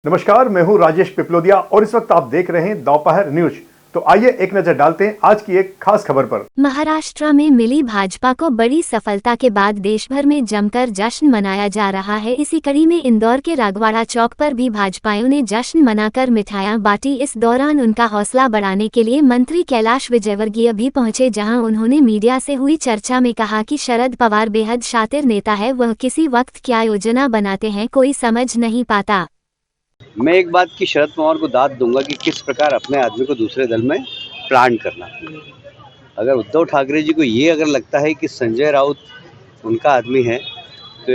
नमस्कार, मैं हूं राजेश पिपलोदिया और इस वक्त आप देख रहे हैं दोपहर न्यूज। तो आइए एक नजर डालते हैं आज की एक खास खबर पर। महाराष्ट्र में मिली भाजपा को बड़ी सफलता के बाद देश भर में जमकर जश्न मनाया जा रहा है। इसी कड़ी में इंदौर के रागवाड़ा चौक पर भी भाजपाइयों ने जश्न मनाकर मिठाइयां बांटी। इस दौरान उनका हौसला बढ़ाने के लिए मंत्री कैलाश विजयवर्गीय भी पहुंचे, जहां उन्होंने मीडिया से हुई चर्चा में कहा कि शरद पवार बेहद शातिर नेता है, वह किसी वक्त क्या योजना बनाते हैं कोई समझ नहीं पाता। मैं एक बात की शरद पवार को दाद दूंगा कि किस प्रकार अपने आदमी को दूसरे दल में प्लांट करना। अगर उद्धव ठाकरे जी को ये अगर लगता है कि संजय राउत उनका आदमी है तो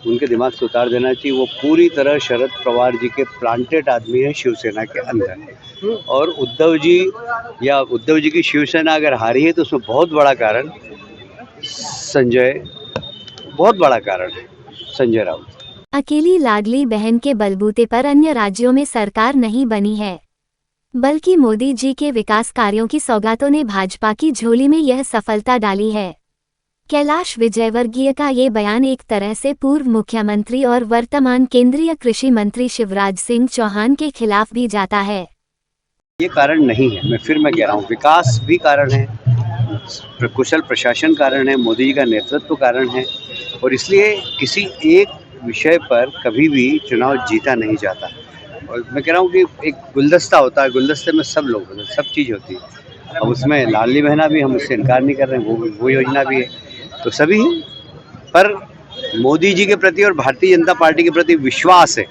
उनके दिमाग से उतार देना चाहिए। वो पूरी तरह शरद पवार जी के प्लांटेड आदमी है शिवसेना के अंदर। और उद्धव जी की शिवसेना अगर हारी है तो उसमें बहुत बड़ा कारण संजय राउत। अकेली लाडली बहन के बलबूते पर अन्य राज्यों में सरकार नहीं बनी है, बल्कि मोदी जी के विकास कार्यों की सौगातों ने भाजपा की झोली में यह सफलता डाली है। कैलाश विजयवर्गीय का ये बयान एक तरह से पूर्व मुख्यमंत्री और वर्तमान केंद्रीय कृषि मंत्री शिवराज सिंह चौहान के खिलाफ भी जाता है। ये कारण नहीं है, मैं कह रहा हूँ, विकास भी कारण है, कुशल प्रशासन कारण है, मोदी जी का नेतृत्व कारण है। और इसलिए किसी एक विषय पर कभी भी चुनाव जीता नहीं जाता। और मैं कह रहा हूँ कि एक गुलदस्ता होता है, गुलदस्ते में सब लोग होते हैं, सब चीज़ होती है। अब उसमें लाडली बहना भी, हम उससे इनकार नहीं कर रहे हैं, वो योजना भी है, तो सभी हैं। पर मोदी जी के प्रति और भारतीय जनता पार्टी के प्रति विश्वास है,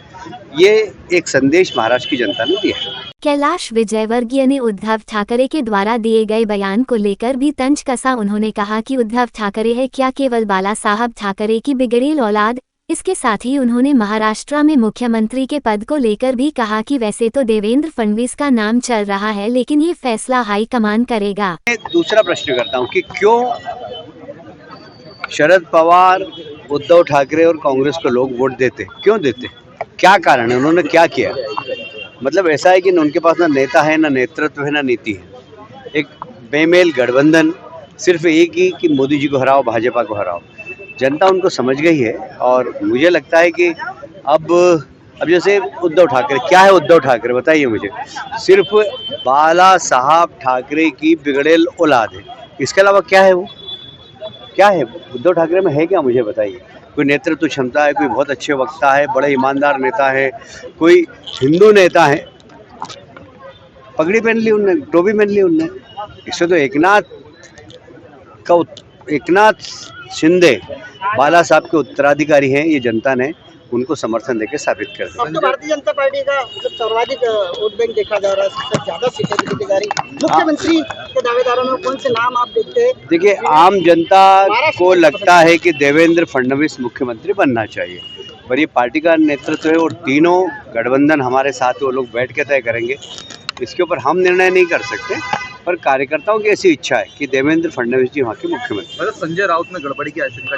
ये एक संदेश महाराष्ट्र की जनता ने दिया है। कैलाश विजयवर्गीय ने उद्धव ठाकरे के द्वारा दिए गए बयान को लेकर भी तंज कसा। उन्होंने कहा कि उद्धव ठाकरे है क्या केवल बाला साहब ठाकरे की बिगड़ेल औलाद। इसके साथ ही उन्होंने महाराष्ट्र में मुख्यमंत्री के पद को लेकर भी कहा कि वैसे तो देवेंद्र फडणवीस का नाम चल रहा है, लेकिन ये फैसला हाईकमान करेगा। दूसरा प्रश्न करता हूँ कि क्यों शरद पवार, उद्धव ठाकरे और कांग्रेस को लोग वोट देते, क्यों देते, क्या कारण है, उन्होंने क्या किया? मतलब ऐसा है कि उनके पास ना नेता है, ना नेतृत्व है, ना नीति है। एक बेमेल गठबंधन, सिर्फ एक ही कि मोदी जी को हराओ, भाजपा को हराओ। जनता उनको समझ गई है। और मुझे लगता है कि अब जैसे उद्धव ठाकरे, क्या है उद्धव ठाकरे बताइए मुझे? सिर्फ बाला साहब ठाकरे की बिगड़ेल औलाद है, इसके अलावा क्या है? वो क्या है उद्धव ठाकरे में, है क्या? मुझे बताइए। कोई नेतृत्व क्षमता है, कोई बहुत अच्छे वक्ता है, बड़े ईमानदार नेता है, कोई हिंदू नेता है, पगड़ी पहन ली उनने, टोपी पहन ली उनने। इससे तो एकनाथ शिंदे बाला साहब के उत्तराधिकारी हैं, ये जनता ने उनको समर्थन देकर साबित कर दिया। अब तो भारतीय जनता पार्टी का सर्वाधिक वोट बैंक देखा जा रहा है, सबसे ज्यादा सीटें जीती जा रही। मुख्यमंत्री के दावेदारों में कौन से नाम आप देखते हैं? देखिए, आम जनता को लगता है कि देवेंद्र फडणवीस मुख्यमंत्री बनना चाहिए, पर ये पार्टी का नेतृत्व है और तीनों गठबंधन हमारे साथ, वो लोग बैठ के तय करेंगे। इसके ऊपर हम निर्णय नहीं कर सकते, पर कार्यकर्ताओं की ऐसी इच्छा है कि देवेंद्र फडणवीस जी वहाँ के मुख्यमंत्री। संजय राउत में गड़बड़ी की आशंका